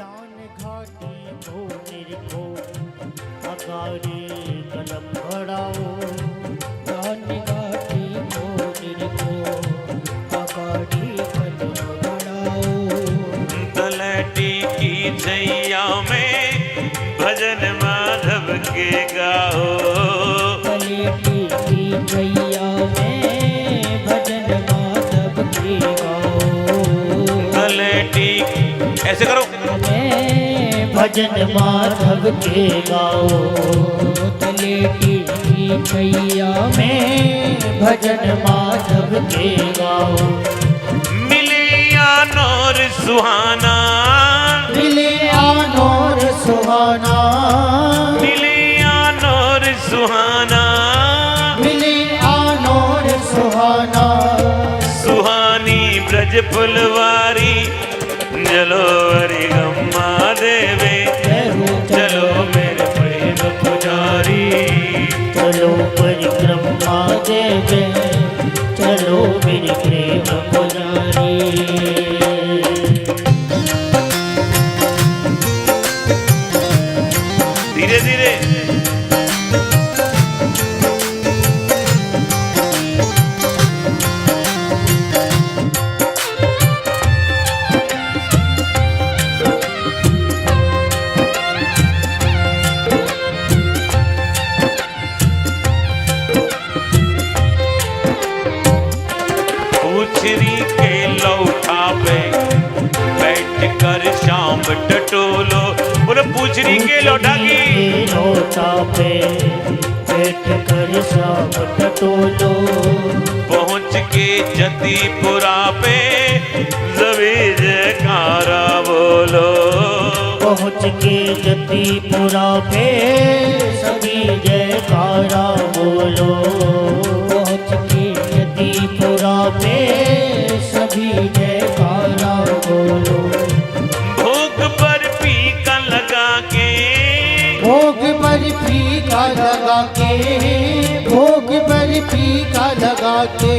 दान घाटी को निरखो अगाड़ी कलम बढ़ाओ। दान घाटी को निरखो अगाड़ी कलम बढ़ाओ। तलैटी की छैया में भजन माधव के गाओ। तलैटी की छैया में भजन माधव के गाओ। तलैटी ऐसे करो, भजन माधव के गाओ। तलैटी की छैया में भजन माधव के गाओ। मिले आनोर सुहाना, मिले आनोर सुहाना, मिले आनोर सुहाना, मिले आनोर सुहाना। सुहानी ब्रज फुलवारी चलो हरि गम्मा देवे। चलो मेरे प्रेम पुजारी, चलो परिक्रमा देवे। चलो मेरे प्रेम पुजारी। धीरे धीरे पूछरी के लौठा पे बैठ कर शाम टटोलो। बोले पूछरी के लौठा की लौटा पे बैठ कर शाम टटोलो। पहुँच के जतीपुरा पे जबी जयकारा बोलो। पहुँच के जतीपुरा पे सभी जयकारा बोलो। पहुँच के जतीपुरा पे सभी जयकारा बोलो। भोग पर फीका लगा के, भोग पर फीका लगा के, भोग पर फीका लगा के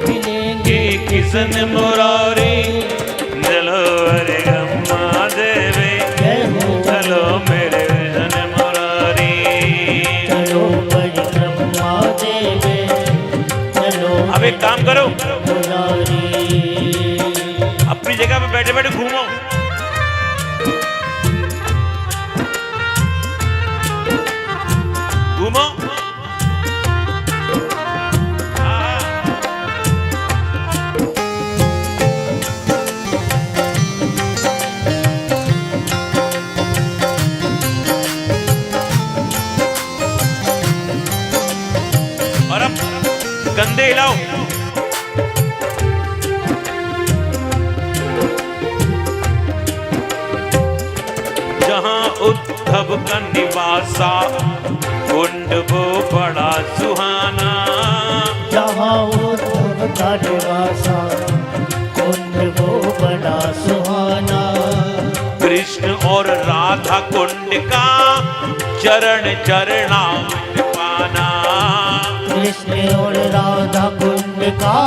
मिलेंगे किशन मुरारी। चलो हरे गम्मा देवे। चलो मेरे किशन मुरारी। चलो परिक्रमा देवे। चलो अब एक काम करो, मुरारी। अपनी जगह पे बैठे बैठे घूमो। घूमो। और अब कंधे हिलाओ। जहां उद्धव का निवासा कुंड वो बड़ा सुहाना। जहाँ उद्धव का निवासा कुंड वो बड़ा सुहाना। कृष्ण और राधा कुंड का चरण चरणामृत पाना। कृष्ण और राधा कुंड का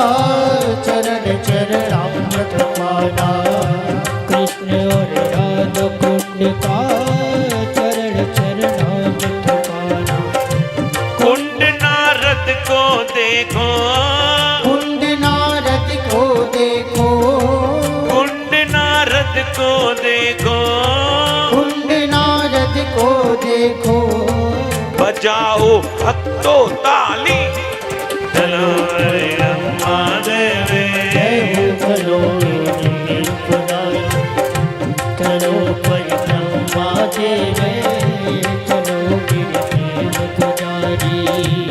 चरण चरणामृत पाना। कृष्ण और राधा कुंड का चरण चरणामृत पाना। कुंड नारद को देखो, कुंड नारद को देखो, कुंड नारद को देखो। कुंड नारद को देखो। बजाओ भक्तो ताली। चलो हरे गम्मा देवे। चलो मेरे पुजारी। चलो परिक्रमा देवे। चलो मेरे प्रेम पुजारी।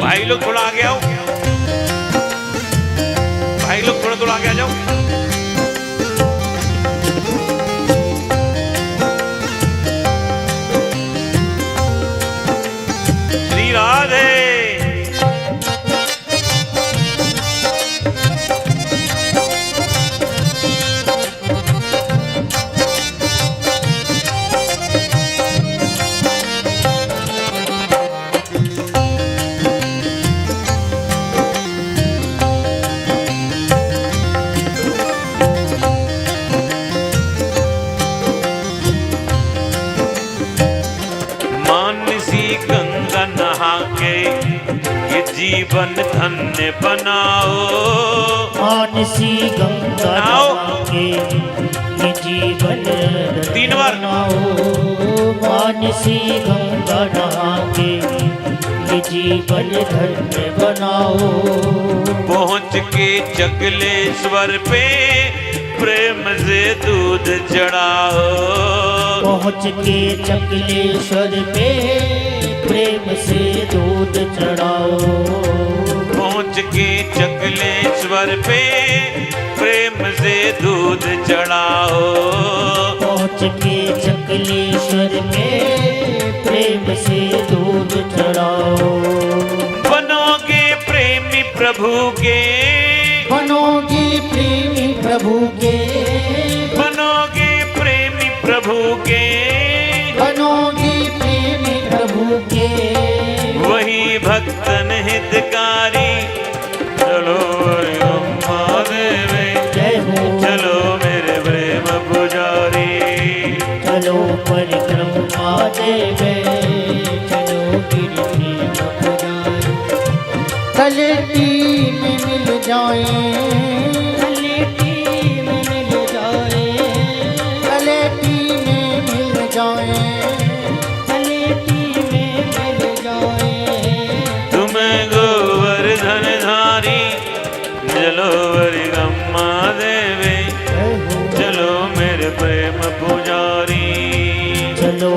भाई लोग थोड़ा आगे आओ, भाई लोग थोड़ा थोड़ा आगे आ जाओ। श्री राधे। जीवन धन्य बनाओ। मानसी गंगा नहा के ये जीवन धन्य तीन बार। बनाओ। मानसी गंगा नहा के ये जीवन धन्य बनाओ। पहुँच के चकलेश्वर पे प्रेम से दूध चढ़ाओ। पहुँच के चकलेश्वर पे प्रेम से दूध चढ़ाओ। पहुँच के चकलेश्वर पे प्रेम से दूध चढ़ाओ। पहुँच के चकलेश्वर पे प्रेम से दूध चढ़ाओ। बनोगे प्रेमी प्रभु के, बनोगे प्रेमी प्रभु के, बनोगे प्रेमी प्रभु के, बनोगे प्रेमी प्रभु के। वही भक्तन हितकारी। चलो हरि ओम महादेव, जय हो। चलो मेरे प्रेम पुजारी। चलो परिक्रमा देवे, चलो गिरि प्रेम पुजारी। तलेटी में मिल जाए, तलेटी में मिल जाए, तलेटी में मिल जाए, तलेटी में मिल जाए। तुम्हें गोवर्धन धारी। चलो हरि ओम महादेव, चलो मेरे प्रेम पुजारी। चलो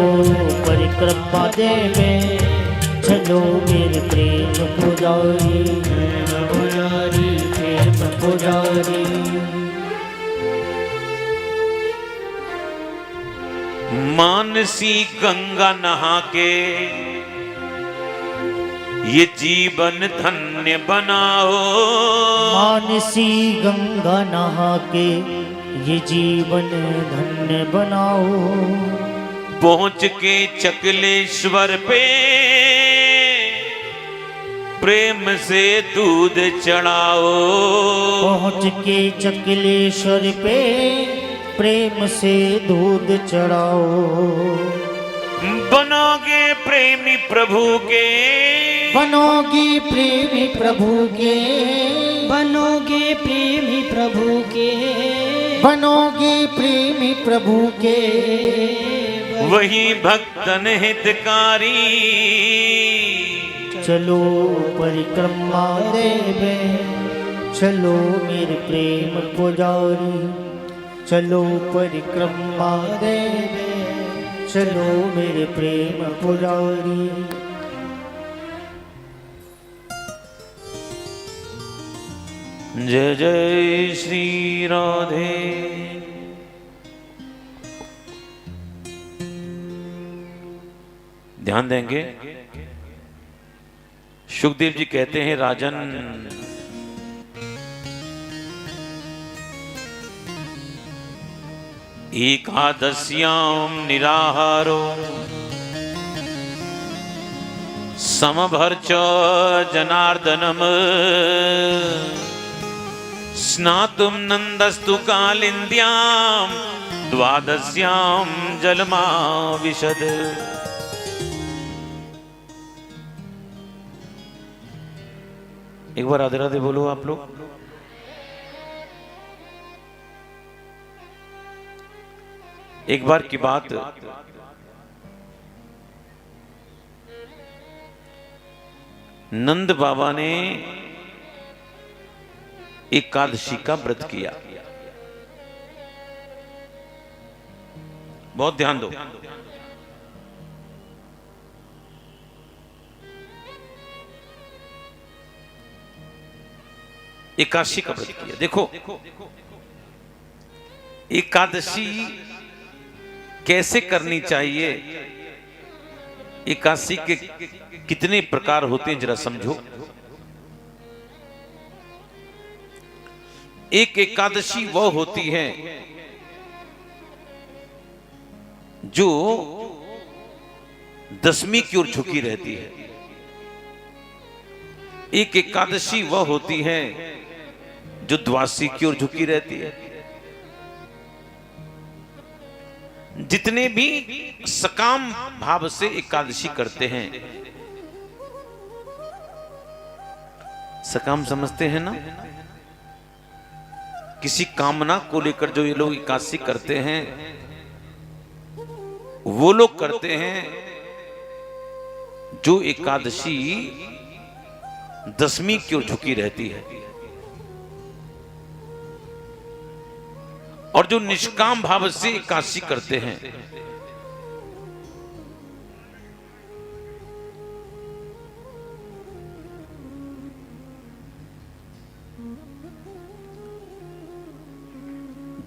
परिक्रमा देवे, चलो मेरे प्रेम पुजारी। प्रेम पुजारी, प्रेम पुजारी। मानसी गंगा नहा के ये जीवन धन्य बनाओ। मानसी गंगा नहा के ये जीवन धन्य बनाओ। पहुँच के चकलेश्वर पे प्रेम से दूध चढ़ाओ। पहुँच के चकलेश्वर पे प्रेम से दूध चढ़ाओ। बनोगे प्रेमी प्रभु के, बनोगी प्रेमी प्रभु के, बनोगे प्रेमी प्रभु के, बनोगे प्रेमी प्रभु के। वही भक्तन हितकारी। चलो परिक्रमा देवे, चलो मेरे प्रेम पुजारी। चलो परिक्रमा देवे, चलो मेरे प्रेम पुजारी। जय जय श्री राधे। ध्यान देंगे, सुखदेव जी कहते हैं राजन, एकादश्याम निराहारो समभर्च जनार्दनम स्नातुम नंदस्तु कालिंद्याम द्वादश्याम जलमा विशद। एक बार राधे राधे बोलो आप लोग। एक बार की बात, नंद बाबा ने एकादशी का व्रत किया। बहुत ध्यान दो। एकादशी का व्रत किया। देखो एकादशी कैसे करनी चाहिए, एकादशी के कितने प्रकार होते हैं जरा समझो। एक एकादशी वह होती है जो दसवीं की ओर झुकी रहती है। एक एकादशी वह होती है जो द्वादशी की ओर झुकी रहती है। जितने भी सकाम भाव से एकादशी करते हैं सकाम समझते हैं ना? किसी कामना को लेकर जो ये लोग एकादशी करते हैं, वो लोग करते हैं जो एकादशी दसवीं की ओर झुकी रहती है। और जो निष्काम भाव से एकादशी करते हैं,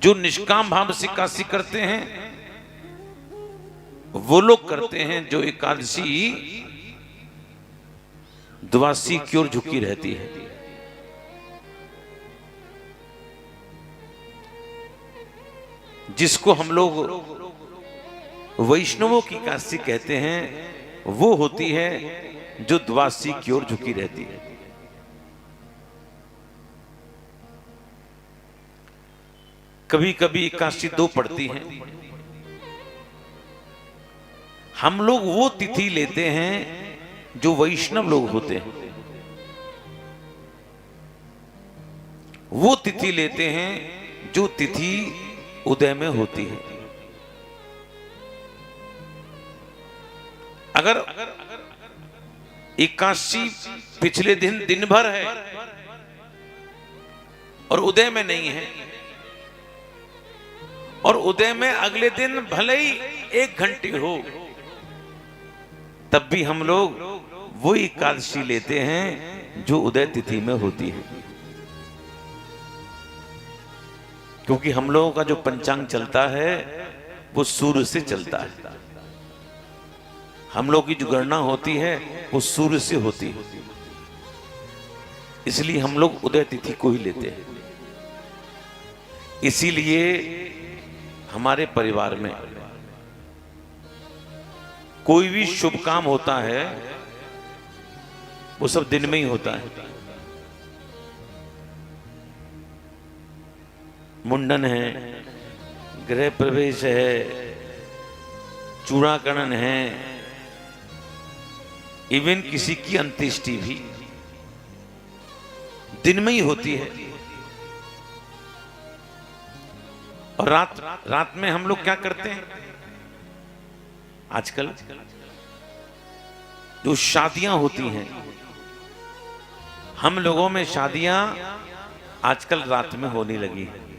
जो निष्काम भाव से एकादशी करते हैं, वो लोग करते हैं जो एकादशी द्वादशी की ओर झुकी रहती है। जिसको हम लोग वैष्णवों की एकादशी कहते हैं, वो होती है जो द्वादशी की ओर झुकी रहती है। कभी कभी एकादशी 2 पड़ती हैं। हम लोग वो तिथि लेते हैं जो वैष्णव लोग होते हैं, वो तिथि लेते हैं जो तिथि उदय में होती है। अगर एकादशी पिछले दिन भर है और उदय में नहीं है, और उदय में अगले दिन भले ही 1 घंटे हो, तब भी हम लोग वो एकादशी लेते हैं जो उदय तिथि में होती है। क्योंकि हम लोगों का जो पंचांग चलता है वो सूर्य से चलता है। हम लोग की जो गणना होती है वो सूर्य से होती है, इसलिए हम लोग उदय तिथि को ही लेते हैं। इसीलिए हमारे परिवार में कोई भी शुभ काम होता है वो सब दिन में ही होता है। मुंडन है, गृह प्रवेश है, चूड़ाकरण है, इवन किसी की अंत्येष्टि भी दिन में ही होती है। और रात में हम लोग क्या करते हैं? आजकल जो शादियां होती हैं, हम लोगों में शादियां आजकल रात में होने लगी है।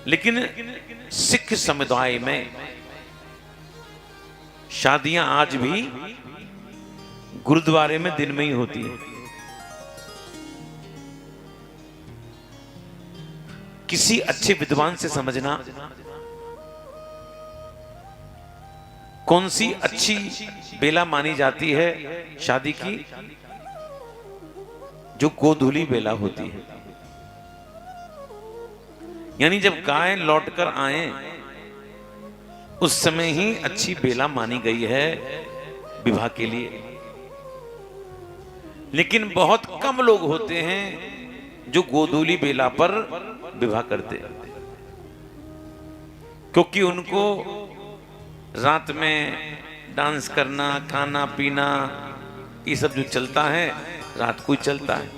लेकिन सिख समुदाय में शादियां आज भी गुरुद्वारे में दिन में ही होती है। किसी अच्छे विद्वान से समझना कौन सी अच्छी बेला मानी जाती है शादी की? जो गोधूली बेला होती है, यानी जब गाय लौटकर आए उस समय ही अच्छी बेला मानी गई है विवाह के लिए। लेकिन बहुत कम लोग होते हैं जो गोधूली बेला पर विवाह करते हैं, क्योंकि उनको रात में डांस करना, खाना पीना, ये सब जो चलता है रात को ही चलता है।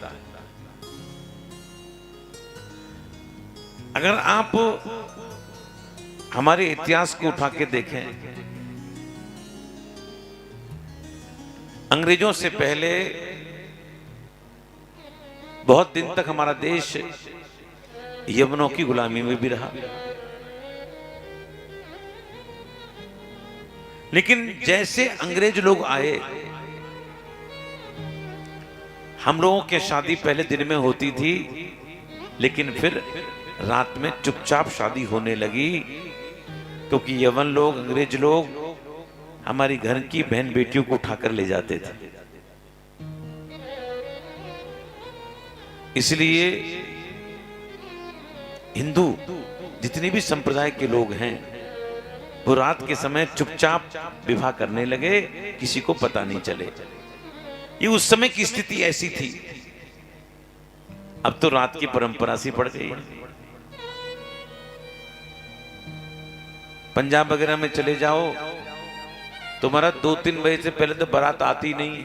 अगर आप हमारे इतिहास को उठा के देखें, अंग्रेजों से पहले बहुत दिन तक हमारा देश यवनों की गुलामी में भी रहा। लेकिन जैसे अंग्रेज लोग आए, हम लोगों के शादी पहले दिन में होती थी, लेकिन फिर रात में चुपचाप शादी होने लगी, क्योंकि यवन लोग, अंग्रेज लोग हमारी घर की बहन बेटियों को उठाकर ले जाते थे। इसलिए हिंदू जितने भी संप्रदाय के लोग हैं वो रात के समय चुपचाप विवाह करने लगे, किसी को पता नहीं चले। ये उस समय की स्थिति ऐसी थी। अब तो रात की परंपरा सी पड़ गई। पंजाब वगैरह में चले जाओ, तुम्हारा 2-3 बजे से पहले तो बारात आती नहीं है।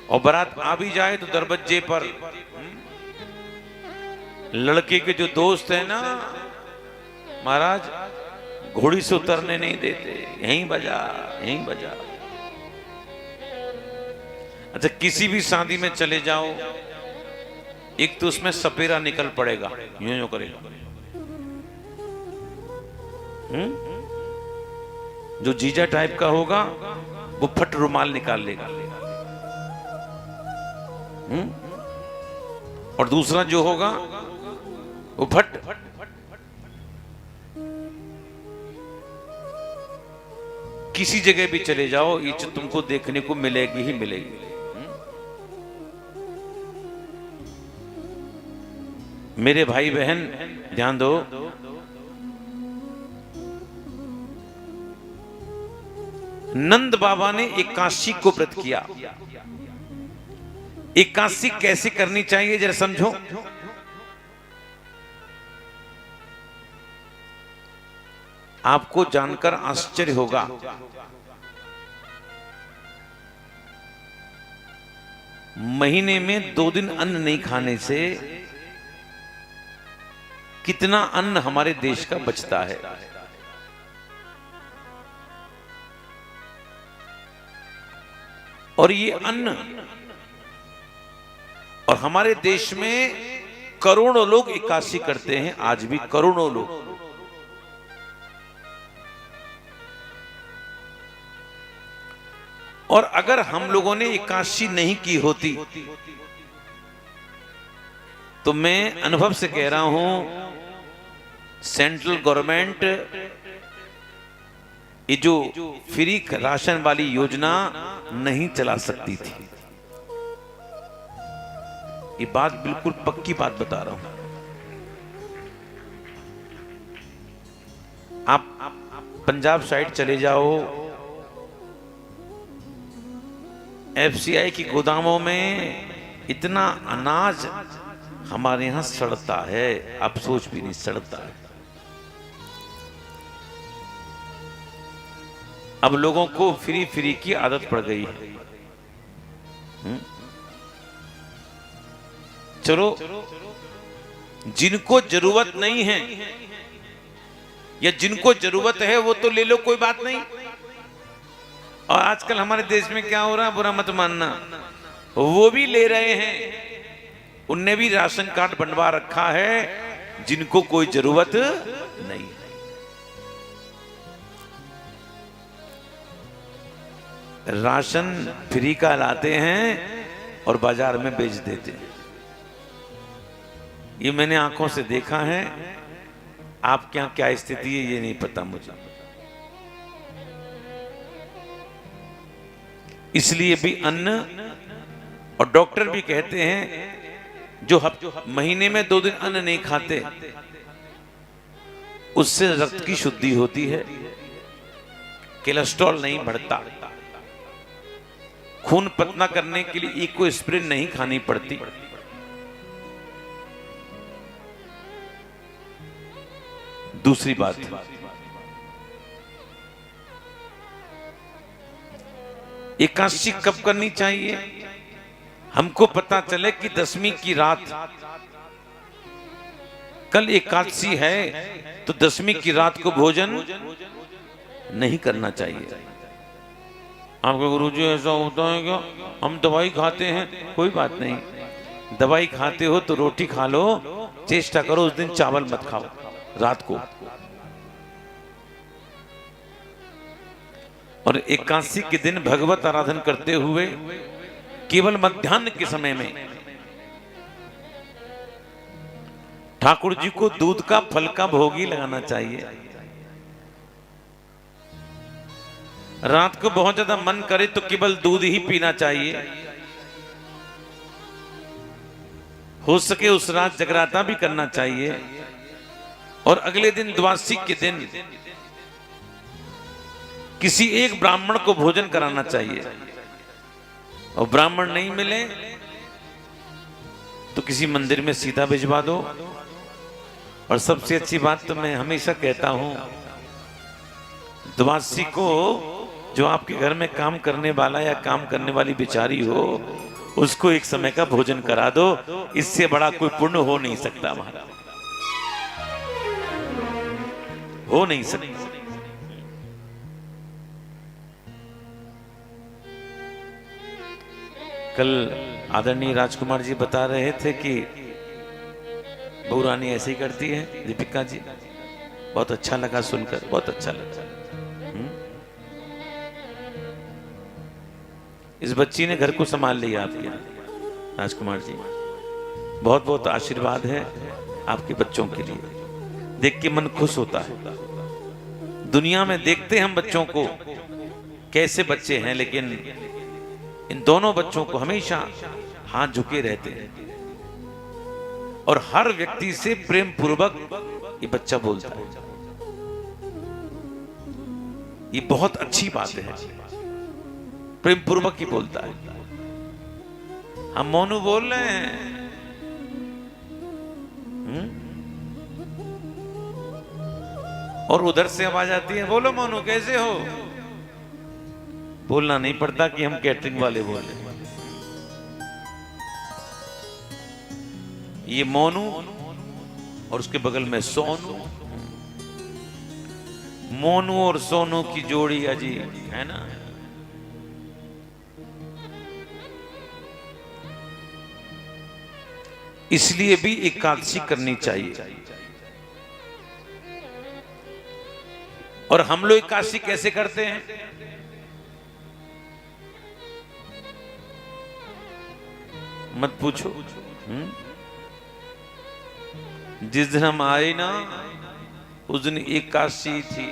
और बारात आ भी जाए तो दरवाजे पर लड़के के जो दोस्त है ना महाराज, घोड़ी से उतरने नहीं देते, यहीं बजा यहीं बजा। अच्छा, किसी भी शादी में चले जाओ, एक तो उसमें सपेरा निकल पड़ेगा, यूं यूं करेगा। जो जीजा टाइप का होगा वो फट रुमाल निकाल लेगा। और दूसरा जो होगा वो फट किसी जगह भी चले जाओ, ये तुमको देखने को मिलेगी ही मिलेगी। मेरे भाई बहन ध्यान दो, नंद बाबा ने एकादशी को व्रत किया। एकादशी कैसे करनी चाहिए जरा समझो। आपको जानकर आश्चर्य होगा, महीने में 2 दिन अन्न नहीं खाने से कितना अन्न हमारे देश का बचता है। और ये अन्न, और हमारे देश में करोड़ों लोग एकादशी करते हैं, आज भी करोड़ों लोग। और अगर हम लोगों ने एकादशी नहीं की होती तो मैं अनुभव से कह रहा हूं, सेंट्रल गवर्नमेंट ये जो फ्री राशन वाली योजना नहीं चला सकती थी। ये बात बिल्कुल पक्की बात बता रहा हूं। आप पंजाब साइड चले जाओ, एफसीआई की गोदामों में इतना अनाज हमारे यहां सड़ता है, आप सोच भी नहीं सड़ता है। अब लोगों को फ्री फ्री की आदत पड़ गई है। चलो, जिनको जरूरत नहीं है या जिनको जरूरत है वो तो ले लो, कोई बात नहीं। और आजकल हमारे देश में क्या हो रहा है, बुरा मत मानना, वो भी ले रहे हैं, उनने भी राशन कार्ड बनवा रखा है जिनको कोई जरूरत नहीं है। राशन फ्री का लाते हैं और बाजार में बेच देते हैं। ये मैंने आंखों से देखा है। आपके यहां क्या स्थिति है ये नहीं पता मुझे। इसलिए भी अन्न, और डॉक्टर भी कहते हैं जो महीने में 2 दिन अन्न नहीं खाते उससे रक्त की शुद्धि होती है, कोलेस्ट्रॉल नहीं बढ़ता, खून पतला करने के लिए इकोस्प्रिन नहीं खानी पड़ती। दूसरी बात, एकादशी कब करनी चाहिए? हमको पता चले कि 10वीं की रात, कल एकादशी है तो 10वीं की रात को भोजन नहीं करना चाहिए। आपके गुरुजी ऐसा होता है क्या? हम दवाई खाते हैं, कोई बात नहीं, दवाई खाते हो तो रोटी खा लो, चेष्टा करो उस दिन चावल मत खाओ रात को। और एकादशी के दिन भगवत आराधन करते हुए केवल मध्याह्न के समय में ठाकुर जी को दूध का फल का भोग ही लगाना चाहिए। रात को बहुत ज्यादा मन करे तो केवल दूध ही पीना चाहिए। हो सके उस रात जगराता भी करना चाहिए। और अगले दिन द्वादशी के दिन किसी एक ब्राह्मण को भोजन कराना चाहिए। और ब्राह्मण नहीं मिले तो किसी मंदिर में सीधा भिजवा दो। और सबसे अच्छी बात तो मैं हमेशा कहता हूं, द्वादशी को जो आपके घर में काम करने वाला या काम करने वाली बेचारी हो, उसको एक समय का भोजन करा दो, इससे बड़ा कोई पुण्य हो नहीं सकता महाराज, हो नहीं सकता। कल आदरणीय राजकुमार जी बता रहे थे कि बहू रानी ऐसे ही करती है दीपिका जी, बहुत अच्छा लगा सुनकर, बहुत अच्छा लगा। इस बच्ची ने घर को संभाल लिया आपके राजकुमार जी, बहुत बहुत आशीर्वाद है आपके बच्चों के लिए, देख के मन खुश होता है। दुनिया में देखते हम बच्चों को कैसे बच्चे हैं, लेकिन इन दोनों बच्चों को हमेशा हाथ झुके रहते हैं और हर व्यक्ति से प्रेम पूर्वक ये बच्चा बोलता है। ये बहुत अच्छी बात है, प्रेम पूर्वक ही बोलता है। हम मोनू बोल रहे हैं, और उधर से आवाज आती है, बोलो मोनू कैसे हो। बोलना नहीं पड़ता कि हम कैटरिंग वाले बोल रहे हैं। ये मोनू और उसके बगल में सोनू, मोनू और सोनू की जोड़ी अजीब है ना। इसलिए भी एकादशी करनी चाहिए। और हम लोग एकादशी कैसे करते हैं? मत पूछो। जिस दिन हम आए ना उस दिन एकादशी थी,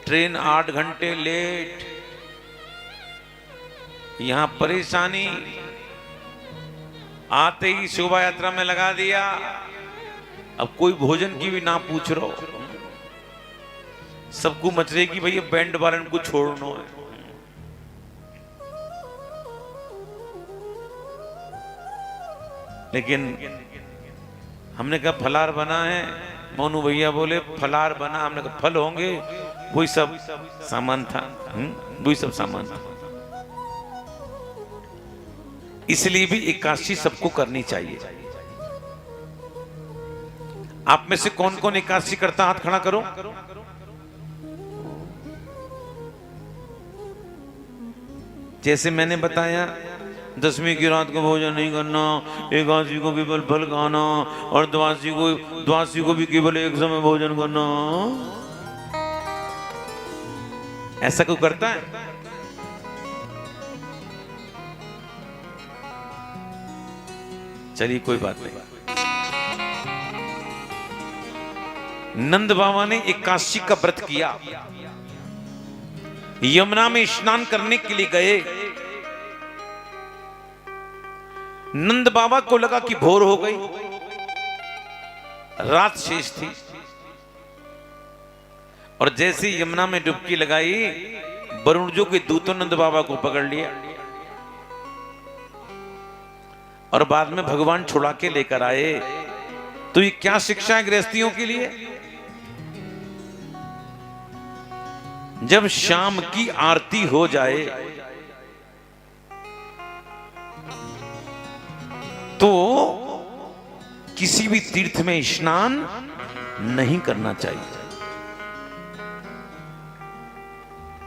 ट्रेन 8 घंटे लेट, यहां परेशानी, आते ही शोभा यात्रा में लगा दिया। अब कोई भोजन की भी ना पूछ रहा हो, सबको मच रही कि भैया बैंड वालन को छोड़ना है। लेकिन हमने कहा फलार बना है, मोनू भैया बोले फलार बना, हमने कहा फल होंगे, वही सब सामान था, वही सब सामान था। इसलिए भी एकादशी सबको करनी चाहिए। आप में से कौन कौन एकादशी करता, हाथ खड़ा करो। जैसे मैंने बताया, 10वीं की रात को भोजन नहीं करना, एकादशी को केवल फल खाना, और द्वादशी को भी केवल एक समय भोजन करना। ऐसा कोई करता है? चलिए कोई बात नहीं। नंद बाबा ने एकादशी का व्रत किया, यमुना में स्नान करने के लिए गए। नंद बाबा को लगा कि भोर हो गई, रात शेष थी, और जैसे यमुना में डुबकी लगाई, वरुण जो के दूतों नंद बाबा को पकड़ लिया और बाद में भगवान छुड़ा के लेकर आए। तो ये क्या शिक्षा है गृहस्थियों के लिए? जब शाम की आरती हो जाए तो किसी भी तीर्थ में स्नान नहीं करना चाहिए।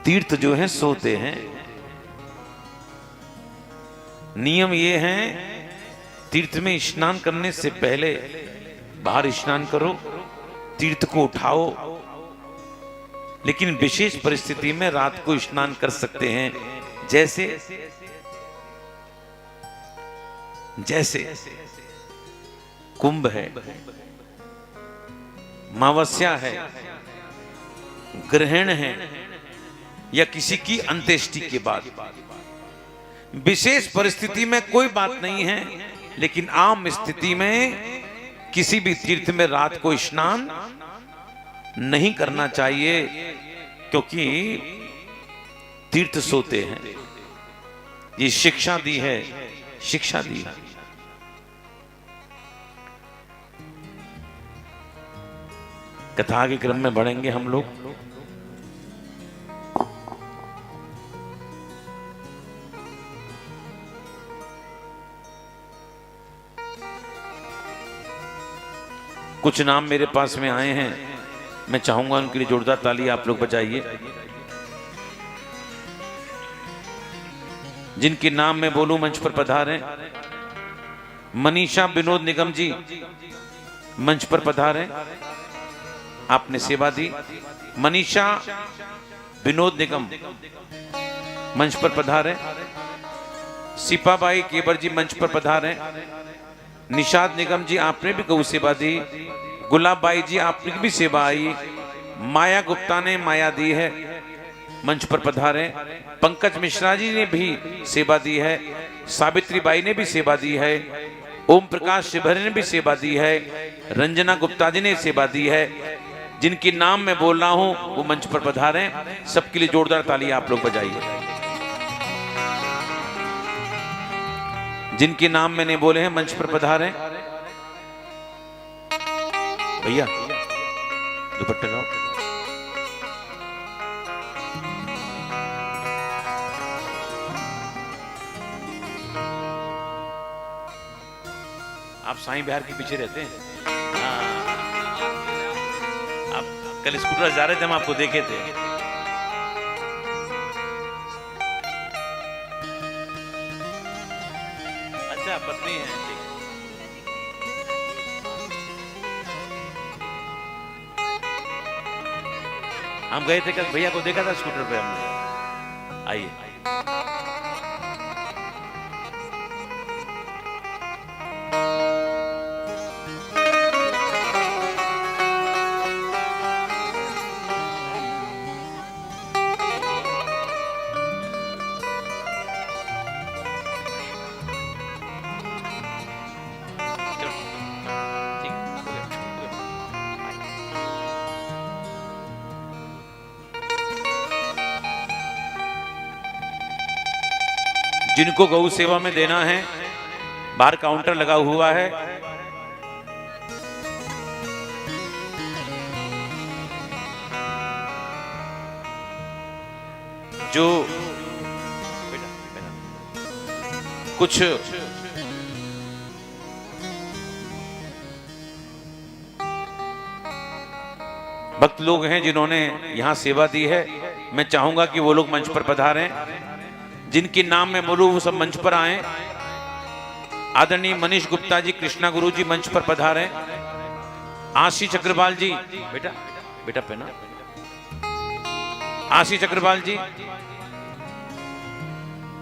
तीर्थ जो है सोते हैं। नियम ये है, तीर्थ में स्नान करने से पहले बाहर स्नान करो, तीर्थ को उठाओ, लेकिन विशेष परिस्थिति में रात को स्नान कर सकते हैं। जैसे कुंभ है, मावस्या है, ग्रहण है, या किसी की अंत्येष्टि के बाद। विशेष परिस्थिति में कोई बात नहीं है, लेकिन आम स्थिति में किसी भी तीर्थ में रात को स्नान नहीं करना चाहिए, क्योंकि तीर्थ सोते हैं। ये शिक्षा दी है, शिक्षा दी है। कथा के क्रम में बढ़ेंगे हम लोग। कुछ नाम मेरे पास में आए हैं, मैं चाहूंगा उनके लिए जोरदार ताली आप लोग बजाइए। जिनके नाम मैं बोलूं मंच पर पधारें। मनीषा विनोद निगम जी मंच पर पधारें, आपने सेवा दी। मनीषा विनोद निगम मंच पर पधारें। सिपाबाई केबर जी मंच पर पधारें। निषाद निगम जी आपने भी गौ सेवा दी। गुलाब बाई जी आपने भी सेवा आई। माया गुप्ता ने माया दी है, मंच पर पधारें। पंकज मिश्रा जी ने भी सेवा दी है। सावित्री बाई ने भी सेवा दी है। ओम प्रकाश शिवहरे ने भी सेवा दी है। रंजना गुप्ता जी ने सेवा दी है। जिनकी नाम मैं बोल रहा हूं वो मंच पर पधारें। सबके लिए जोरदार ताली आप लोग बजाइए। जिनके नाम मैंने बोले हैं मंच पर पधारें। भैया दुपट्टे लाओ। आप साईं बिहार के पीछे रहते हैं। हाँ, आप कल स्कूटर जा रहे थे, हम आपको देखे थे। अच्छा पत्नी है, ठीक। हम गए थे कल, भैया को देखा था स्कूटर पे हमने। आइए जिनको गौ सेवा में देना है, बाहर काउंटर लगा हुआ है। जो कुछ भक्त लोग हैं जिन्होंने यहां सेवा दी है, मैं चाहूंगा कि वो लोग मंच पर पधारें। जिनके नाम में बोलूं वो सब मंच पर आए। आदरणीय मनीष गुप्ता जी, कृष्णा गुरु जी मंच पर पधारें। आशीष अग्रवाल जी, बेटा बेटा पहना। आशीष अग्रवाल जी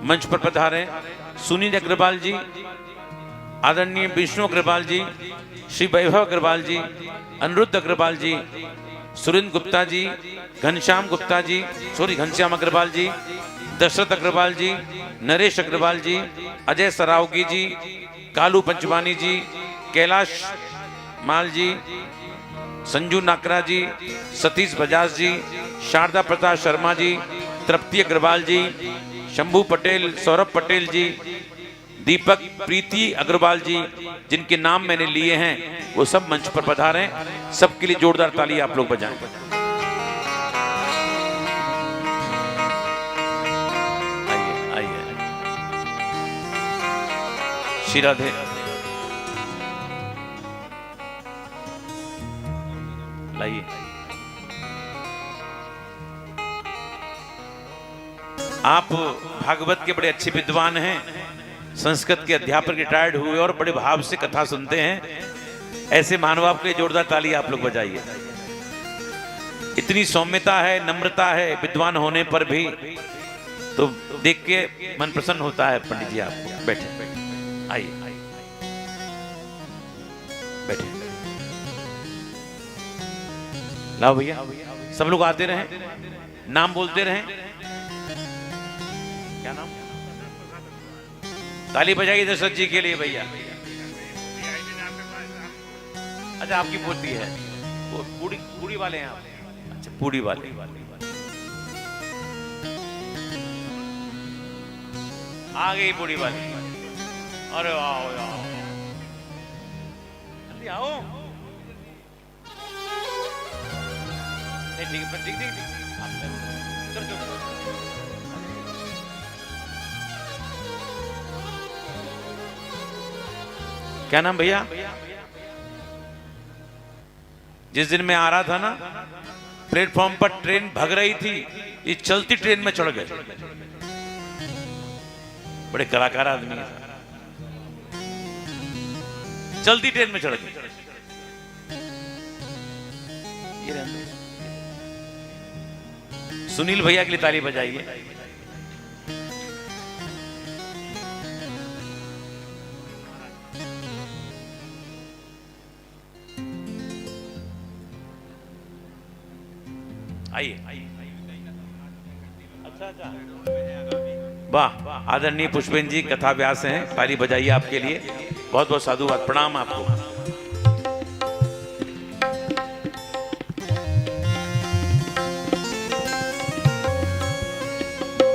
मंच पर पधारें। सुनील अग्रवाल जी, आदरणीय विष्णु अग्रवाल जी, श्री वैभव अग्रवाल जी, अनिरुद्ध अग्रवाल जी, सुरेंद्र गुप्ता जी, घनश्याम गुप्ता जी, घनश्याम अग्रवाल जी, दशरथ अग्रवाल जी, नरेश अग्रवाल जी, अजय सरावगी जी, कालू पंचवानी जी, कैलाश माल जी, संजू नाकरा जी, सतीश बजाज जी, शारदा प्रताप शर्मा जी, तृप्ति अग्रवाल जी, शंभू पटेल, सौरभ पटेल जी, दीपक प्रीति अग्रवाल जी, जिनके नाम मैंने लिए हैं वो सब मंच पर पधारें। सबके लिए जोरदार ताली आप लोग बजाएं। श्री राधे। लाइए। आप भागवत के बड़े अच्छे विद्वान हैं, संस्कृत के अध्यापक रिटायर्ड हुए और बड़े भाव से कथा सुनते हैं। ऐसे महानुभाव के लिए जोरदार ताली आप लोग बजाइए। इतनी सौम्यता है, नम्रता है विद्वान होने पर भी, तो देख के मन प्रसन्न होता है। पंडित जी आपको बैठे, आइए बैठे। लाओ भैया, सब लोग आते रहे, नाम बोलते रहे। क्या नाम? ताली बजाइए दशरथ जी के लिए भैया। अच्छा आपकी पूर्ति है, वो पूड़ी वाले हैं आप? अच्छा पूड़ी वाले। आ गई पूड़ी वाली। अरे आओ आओ जल्दी आओ। ठीक है, ठीक चलो। क्या नाम भैया? जिस दिन मैं आ रहा था ना, प्लेटफॉर्म पर ट्रेन भग रही थी, ये चलती ट्रेन में चढ़ गए। बड़े कलाकार आदमी है, चलती ट्रेन में चढ़ गए। ये रहने दो। सुनील भैया के लिए ताली बजाइए। आइए। अच्छा, वाह, आदरणीय पुष्पेंद्र जी कथा व्यास हैं, ताली बजाइए आपके लिए। बहुत बहुत साधुवाद, प्रणाम आपको।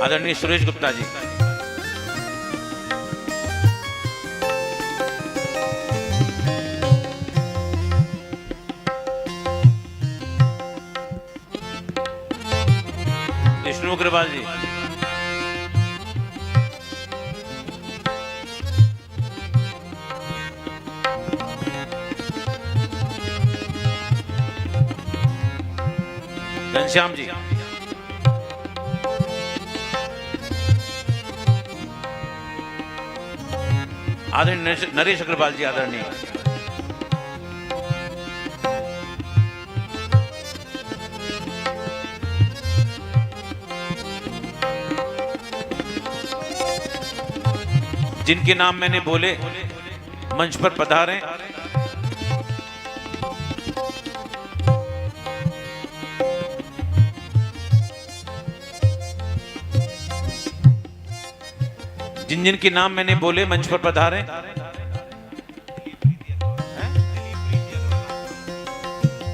आदरणीय सुरेश गुप्ता जी, विष्णु अग्रवाल जी, घनश्याम जी, आदरणीय नरेश अग्रवाल जी, आदरणीय जिनके नाम मैंने बोले मंच पर पधारें। जिन जिन के नाम मैंने बोले मंच पर पधारें।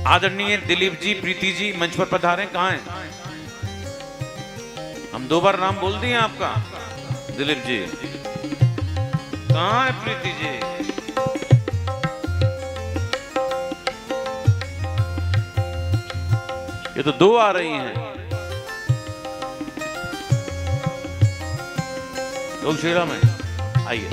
आदरणीय दिलीप जी, प्रीति जी मंच पर पधारें। कहां हैं? हम 2 बार नाम बोल दिए आपका। दिलीप जी कहां है? प्रीति जी, ये तो 2 आ रही हैं। लोग शेरा में आइए।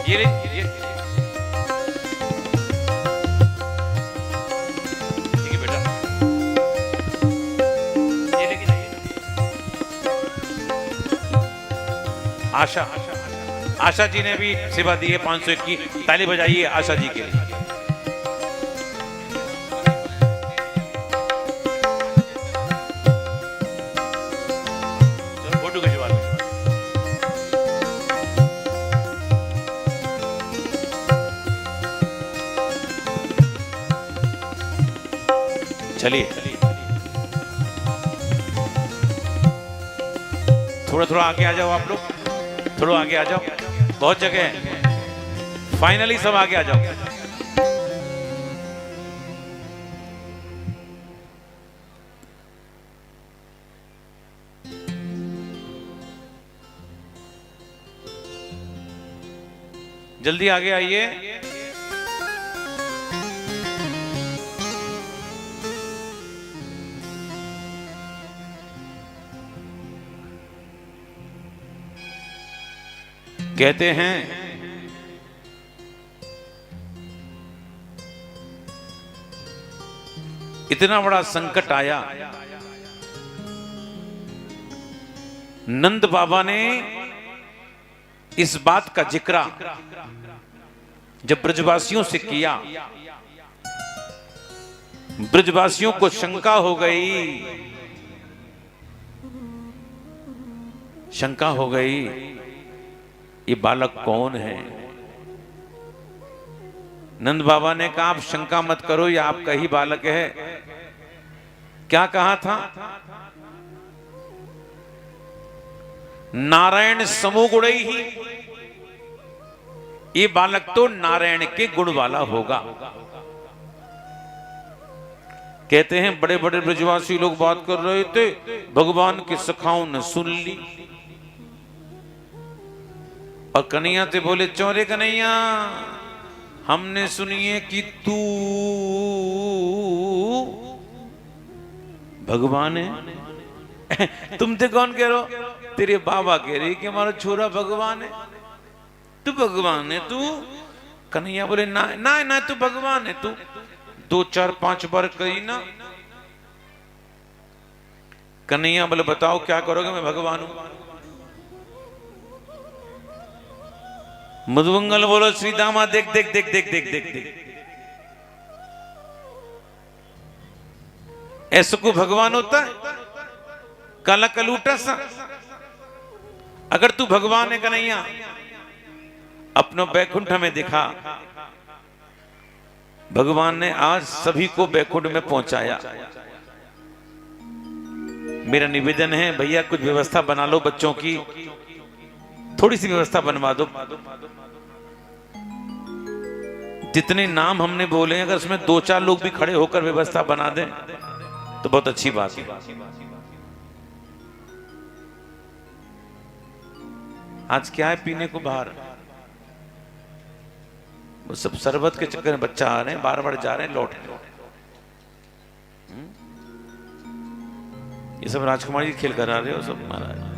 ये ठीक है बेटा, ये लेके जाइए। आशा जी ने भी सेवा दी है 501 की, ताली बजाइए आशा जी के लिए। फोटो खिंचवा लो। चलिए थोड़ा आगे आ जाओ आप लोग, थोड़ा आगे आ जाओ, बहुत जगह है। फाइनली सब आगे आ जाओ। जल्दी आगे आइए। कहते हैं इतना बड़ा संकट आया, नंद बाबा ने इस बात का जिक्र जब ब्रजवासियों से किया, ब्रजवासियों को शंका हो गई, शंका हो गई ये बालक कौन है। नंद बाबा ने कहा आप शंका मत करो, ये आपका ही बालक है। क्या कहा था? नारायण समो गुणई ही, ये बालक तो नारायण के गुण वाला होगा। कहते हैं बड़े बड़े ब्रजवासी लोग बात कर रहे थे, भगवान की सखाओं ने सुन ली और कन्हैया से बोले चौरे कन्हैया हमने सुनिए कि तू भगवान है। तुमसे कौन कह रहे हो? तेरे बाबा कह रही कि हमारा छोरा भगवान है। तू भगवान है तू? कन्हैया बोले ना ना ना, तू भगवान है तू। 2 4 5 बार कही ना। कन्हैया बोले बताओ क्या करोगे? मैं भगवान हूं। मधुमंगल बोलो श्री दामा देख देख देख देख देख देख देख, ऐसे को भगवान होता है? काला कलूटा सा। अगर तू भगवान है कन्हैया, अपना बैकुंठ में दिखा। भगवान ने आज सभी को बैकुंठ में पहुंचाया। मेरा निवेदन है भैया कुछ व्यवस्था बना लो बच्चों की, थोड़ी सी व्यवस्था बनवा दो। जितने नाम हमने बोले अगर उसमें 2 4 लोग भी खड़े होकर व्यवस्था बना दें तो बहुत अच्छी बात है। आज क्या है पीने को बाहर? वो सब शरबत के चक्कर में बच्चा आ रहे हैं, बार बार जा रहे हैं, लौट रहे हैं। ये सब राजकुमार जी खेल कर आ रहे हो सब महाराज।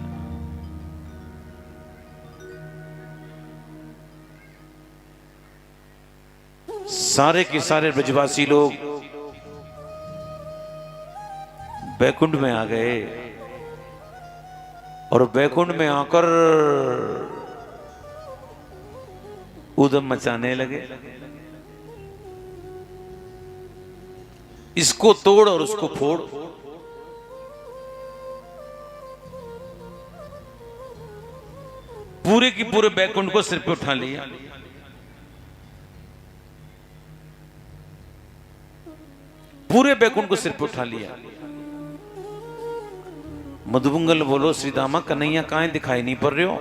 सारे के सारे ब्रजवासी लोग बैकुंठ में आ गए और बैकुंठ में आकर ऊधम मचाने लगे। इसको तोड़ और उसको फोड़। पूरे की पूरे बैकुंठ को सिर पे उठा लिया। पूरे बैकुंठ को सिर पे उठा लिया। मधुमंगल बोलो श्री दामा कन्हैया कहां दिखाई नहीं पड़ रहे हो?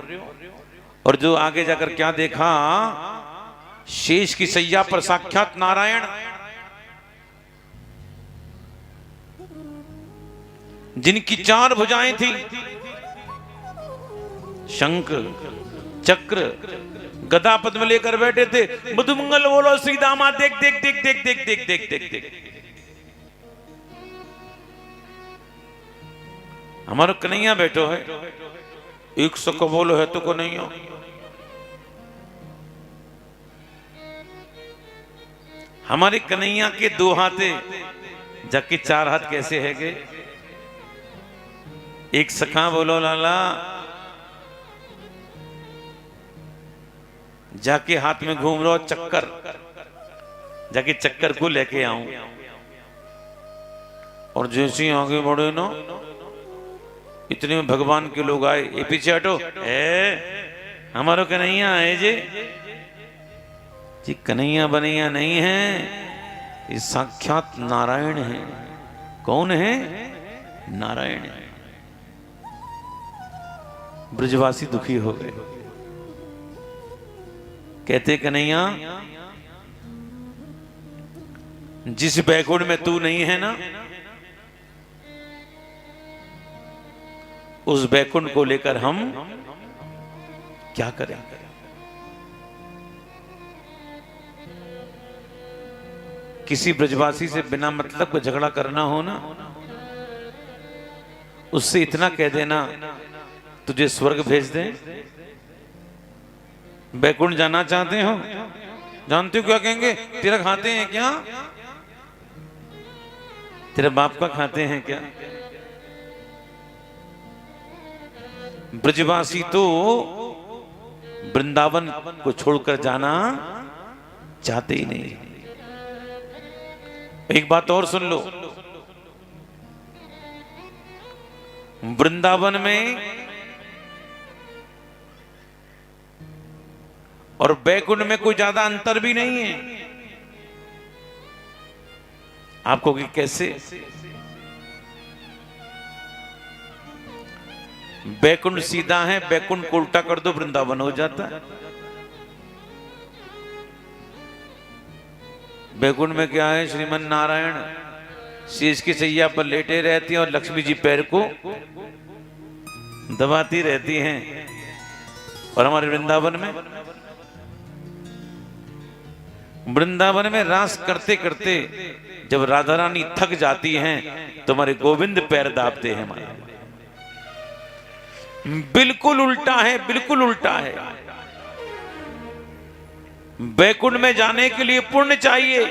और जो आगे जाकर क्या देखा, शेष की सैया पर साक्षात नारायण, जिनकी 4 भुजाएं थी, शंख चक्र गदा पद्म लेकर बैठे थे। मधुमंगल बोलो श्री दामा देख देख देख देख देख देख देख देख देख। हमारा कन्हैया बैठो है, 100 को बोलो है तो को नहीं हो। हमारे कन्हैया के 2 हाथे जबकि 4 हाथ कैसे है गे? एक सखा बोलो लाला, जाके हाथ में घूम रहा चक्कर, जाके चक्कर को लेके आऊं। और जैसे ही आगे बढ़े ना, इतने में भगवान के लोग आए। ये पीछे हटो, हमारो कन्हैया है जी कन्हैया बनैया नहीं है, ये साक्षात नारायण है। कौन है? नारायण है। ब्रजवासी दुखी हो गए, कहते कन्हैया जिस बैकुंठ में तू नहीं है ना, उस बैकुंठ को लेकर हम क्या करें? किसी ब्रजवासी से बिना मतलब का झगड़ा करना हो ना, उससे इतना कह देना तुझे स्वर्ग भेज दे। बैकुंठ जाना चाहते हो? जानते हो क्या कहेंगे? तेरा खाते हैं क्या? तेरे बाप का खाते हैं क्या? ब्रजवासी तो वृंदावन को छोड़कर जाना चाहते ही नहीं। एक बात और सुन लो, वृंदावन में और बैकुंठ में कोई ज्यादा अंतर भी नहीं है। आपको कि कैसे? बैकुंठ सीधा है, बैकुंठ को उल्टा कर दो वृंदावन हो जाता है। बैकुंठ में क्या है? श्रीमन नारायण शेष की सैया पर लेटे रहती हैं और लक्ष्मी जी पैर को दबाती रहती हैं। और हमारे वृंदावन में वृंदावन में रास करते करते जब राधा रानी थक जाती हैं तो हमारे गोविंद पैर दाबते हैं हमारे। बिल्कुल उल्टा है, बिल्कुल उल्टा है। बैकुंठ में जाने के लिए पुण्य चाहिए,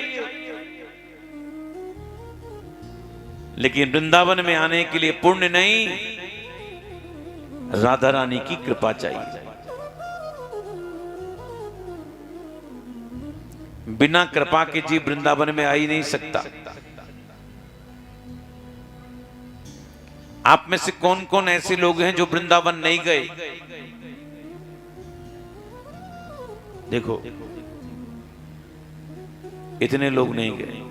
लेकिन वृंदावन में आने के लिए पुण्य नहीं, राधा रानी की कृपा चाहिए। बिना कृपा के जीव वृंदावन में आ ही नहीं सकता। आप में से कौन कौन ऐसे लोग हैं जो वृंदावन नहीं गए? देखो, इतने लोग नहीं गए।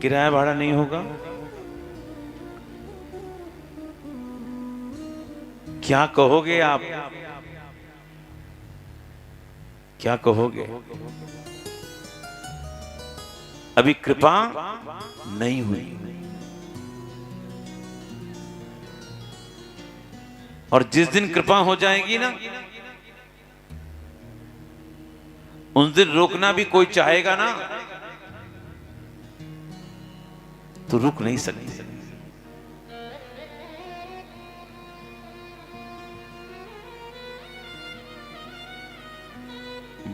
किराया भाड़ा नहीं होगा? क्या कहोगे आप? क्या कहोगे? अभी कृपा नहीं हुई, और जिस दिन कृपा हो जाएगी ना, उस दिन रोकना भी कोई चाहेगा ना तो रुक नहीं सकती।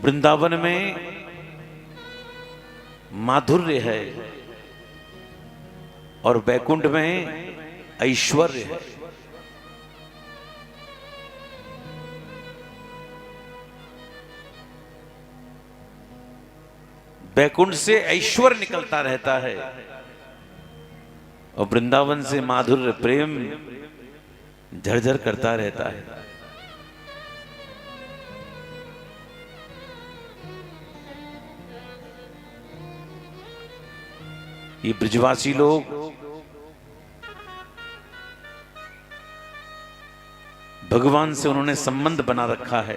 वृंदावन में माधुर्य है और बैकुंठ में ऐश्वर्य है। बैकुंठ से ऐश्वर्य निकलता रहता है और वृंदावन से माधुर्य प्रेम झरझर करता रहता है। ये ब्रजवासी लोग भगवान से उन्होंने संबंध बना रखा है,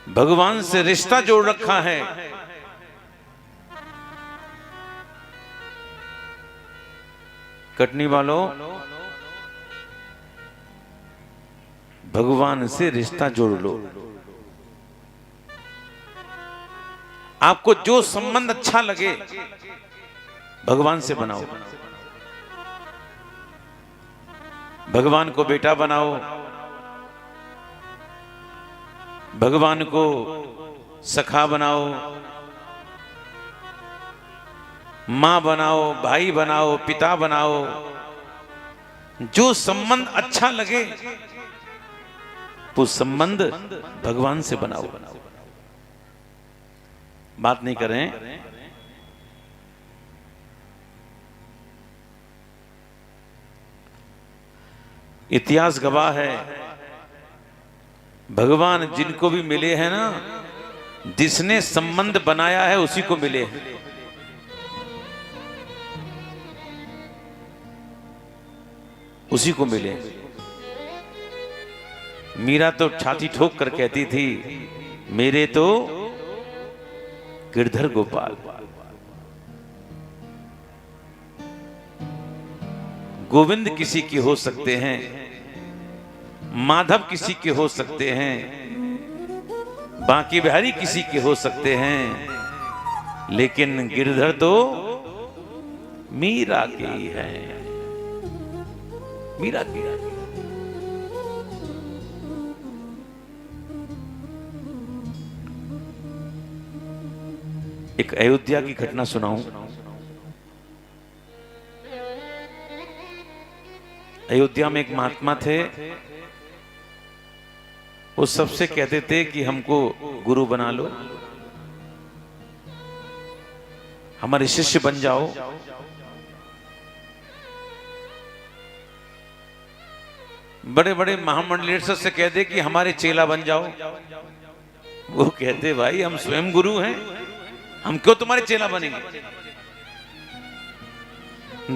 भगवान से रिश्ता जोड़ रखा है। कटनी वालों, भगवान से रिश्ता जोड़ लो। आपको जो संबंध अच्छा लगे भगवान से बनाओ। भगवान को बेटा बनाओ, भगवान को सखा बनाओ, मां बनाओ, भाई बनाओ, पिता बनाओ। जो संबंध अच्छा लगे वो संबंध भगवान से बनाओ। बात नहीं करें। इतिहास गवाह है, भगवान जिनको भी मिले हैं ना, जिसने संबंध बनाया है उसी को मिले हैं। उसी को मिले। मीरा तो छाती ठोक कर कहती थी, मेरे तो गिरधर गोपाल। गोविंद किसी के हो सकते हैं, माधव किसी के हो सकते हैं, बांकी बिहारी किसी के हो सकते हैं, लेकिन गिरधर तो मीरा के ही है। मीरा के। एक अयोध्या की घटना सुनाऊं। अयोध्या में एक महात्मा थे, वो सबसे कहते थे कि हमको गुरु बना लो, हमारे शिष्य बन जाओ। बड़े बड़े महामंडलेश्वर से कहते कि हमारे चेला बन जाओ। वो कहते भाई हम स्वयं गुरु हैं, हम क्यों तुम्हारे चेला बनेंगे।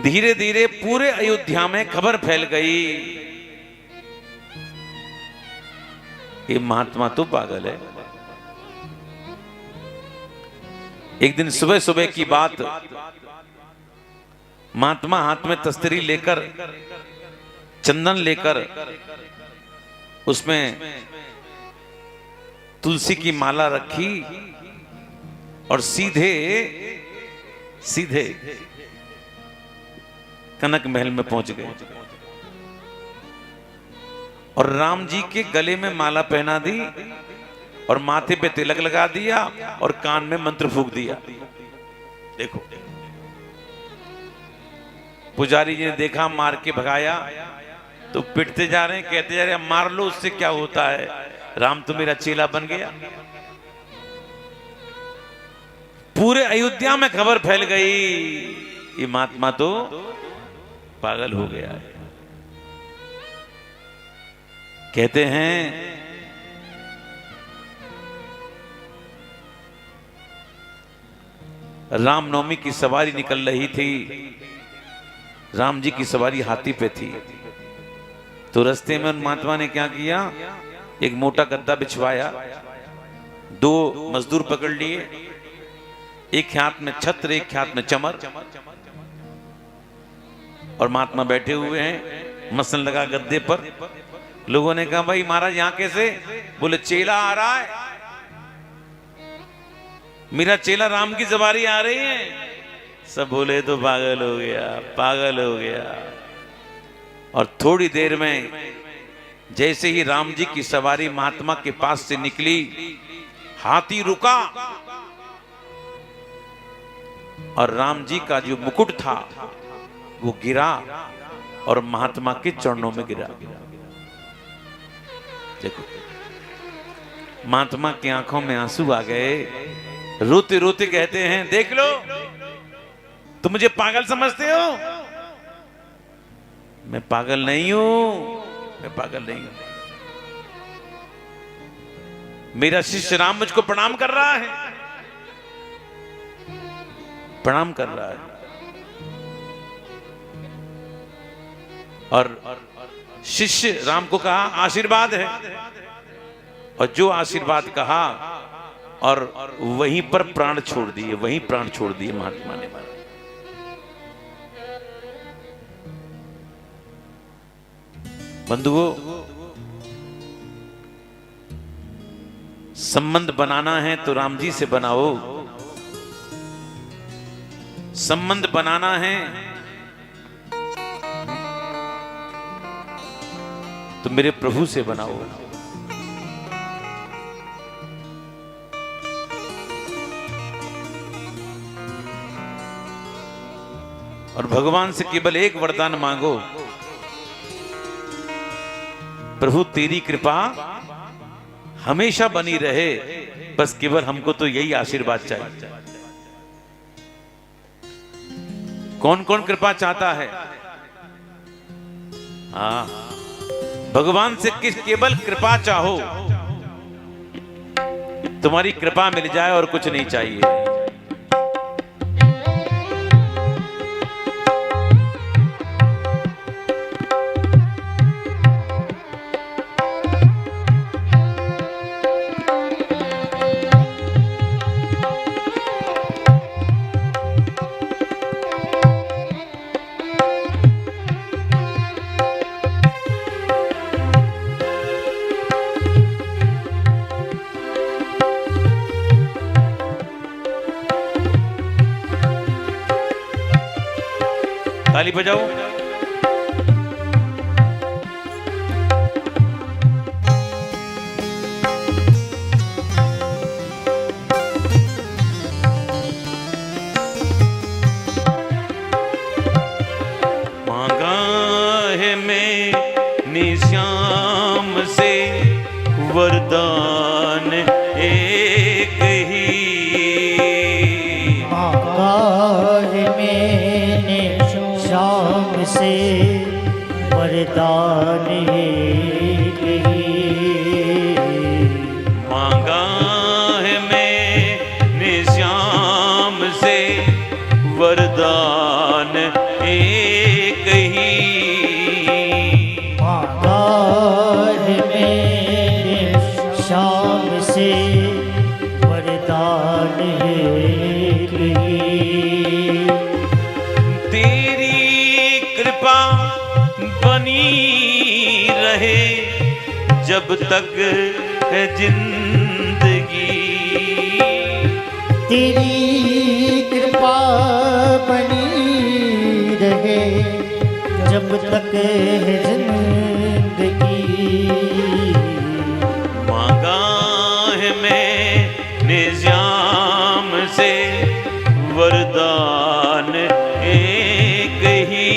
धीरे धीरे पूरे अयोध्या में खबर फैल गई, ये महात्मा तो पागल है। एक दिन सुबह सुबह की बात, महात्मा हाथ में तस्तरी लेकर चंदन लेकर उसमें तुलसी की माला रखी और सीधे सीधे कनक महल में पहुंच गए और राम जी के गले में माला पहना दी और माथे पे तिलक लगा दिया और कान में मंत्र फूंक दिया। देखो, पुजारी जी ने देखा, मार के भगाया तो पिटते जा रहे हैं, कहते जा रहे हैं मार लो, उससे क्या होता है, राम तो मेरा चेला बन गया। पूरे अयोध्या में खबर फैल गई, ये महात्मा तो पागल हो गया है। कहते हैं रामनवमी की सवारी निकल रही थी, राम जी की सवारी हाथी पे थी, तो रास्ते में उन महात्मा ने क्या किया, एक मोटा गद्दा बिछवाया, दो मजदूर पकड़ लिए, एक हाथ में छत्र एक हाथ में चमर, और महात्मा बैठे हुए हैं मसन लगा गद्दे पर। लोगों ने कहा भाई महाराज यहां कैसे? बोले चेला आ रहा है, मेरा चेला राम की सवारी आ रही है। सब बोले तो पागल हो गया, पागल हो गया। और थोड़ी देर में जैसे ही राम जी की सवारी महात्मा के पास से निकली, हाथी रुका और राम जी का जो मुकुट था वो गिरा और महात्मा के चरणों में गिरा। देखो, महात्मा की आंखों में आंसू आ गए, रोते रोते कहते हैं देख लो, तुम मुझे पागल समझते हो? मैं पागल नहीं हूं, मैं पागल नहीं हूं। मेरा शिष्य राम मुझको प्रणाम कर रहा है, प्रणाम कर रहा है। और शिष्य राम को कहा आशीर्वाद है, और जो आशीर्वाद कहा और वहीं पर प्राण छोड़ दिए, वहीं प्राण छोड़ दिए महात्मा ने। बंधुओं, संबंध बनाना है तो राम जी से बनाओ, संबंध बनाना है तो मेरे प्रभु से बनाओ। और भगवान से केवल एक वरदान मांगो, प्रभु तेरी कृपा हमेशा बनी रहे, बस केवल हमको तो यही आशीर्वाद चाहिए। कौन कौन कृपा चाहता है? हाँ, भगवान से केवल कृपा चाहो, तुम्हारी कृपा मिल जाए और कुछ नहीं चाहिए। ताली बजाओ। मांगा है मैंने श्याम से वरदान एक ही, मांगा है मैंने श्याम से वरदान एक ही। मांगा है मैंने श्याम से वरदान एक ही, मांगा है मैंने श्याम से वरदान एक ही। तेरी कृपा बनी जब तक है जिंदगी। तेरी कृपा बनी रहे जब तक है जिंदगी। मांगा है मैंने श्याम से वरदान एक ही।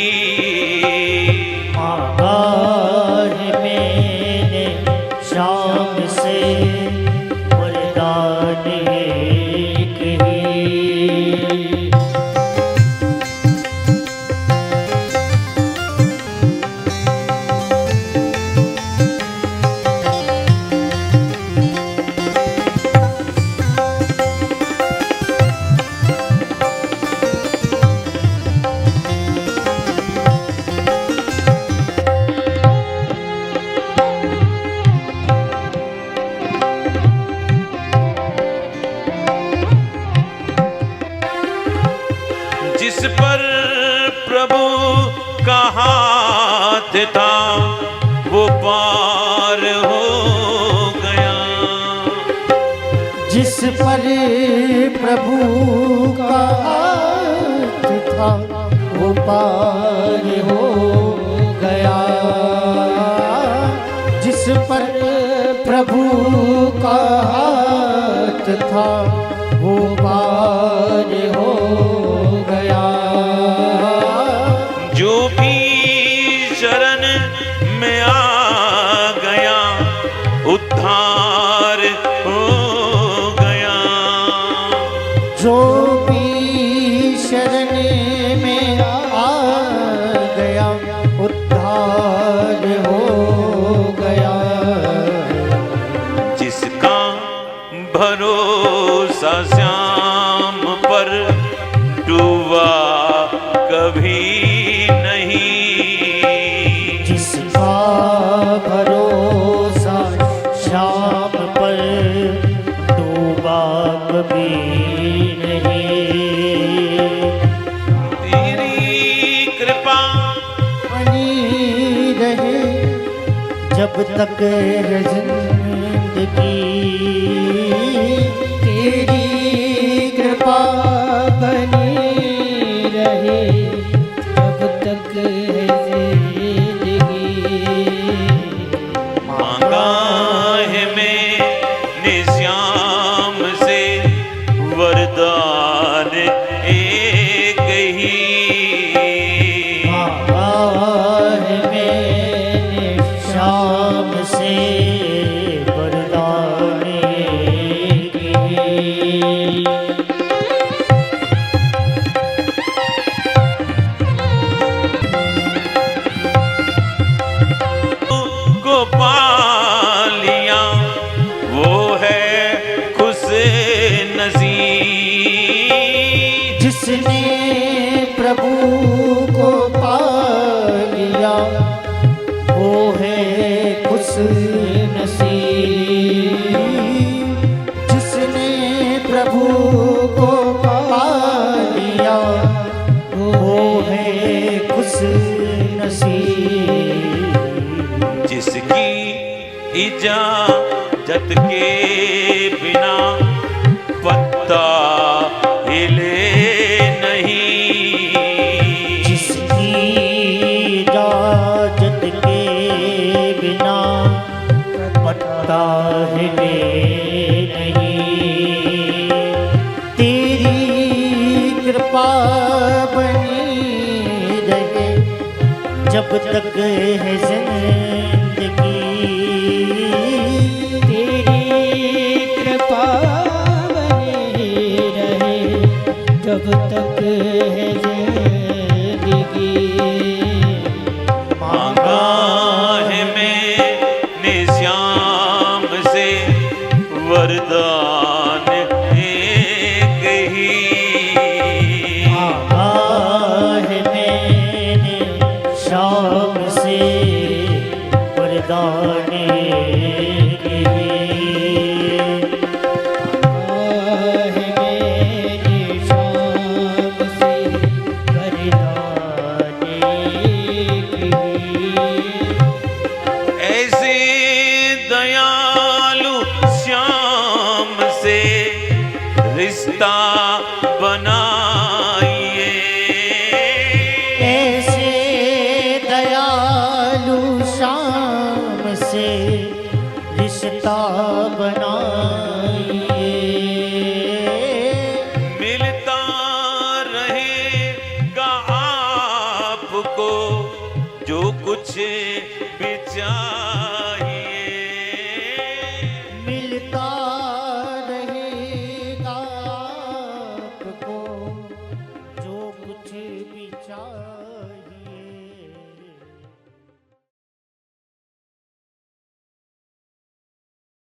मांगा है मैंने श्याम से वरदान एक ही। जिस पर प्रभु का हाथ था वो पार हो गया। जिस पर प्रभु का हाथ था वो पार हो गया। जिस पर प्रभु का हाथ था वो पार हो गया। जो भी शरण में आ गया उद्धार हो गया। जो भी शरण में आ गया उद्धार हो गया। जिसका भरोसा श्याम पर डूबा कभी नहीं। जिसका भरोसा श्याम पर डूबा कभी नहीं। तेरी कृपा बनी रहे जब तक है जिंदगी। तेरी कृपा बनी रहे जब तक है जिंदगी। मांगा है मैंने श्याम से वरदान एक ही। मांगा है मैंने श्याम से वरदान एक ही। को पा लिया वो है खुश नसीब। जिसने प्रभु को पा लिया वो है खुश नसीब। जिसने प्रभु को पा लिया वो है खुश नसीब। जिसकी इजाजत के बिना पत्ता हिले नहीं। जिसकी इजाजत के बिना पत्ता हिले नहीं। तेरी कृपा बनी रहे जब तक है जिंदगी। तेरी कृपा बनी रहे जब तक है जिंदगी। मांगा है मैंने श्याम से वरदान एक ही। मांगा है मैंने श्याम से वरदान एक ही। मांगा है मैंने श्याम से वरदान एक ही। ऐसे दया बनाइए। मिलता रहेगा आपको जो कुछ भी चाहिए। मिलता रहेगा आपको जो कुछ भी चाहिए।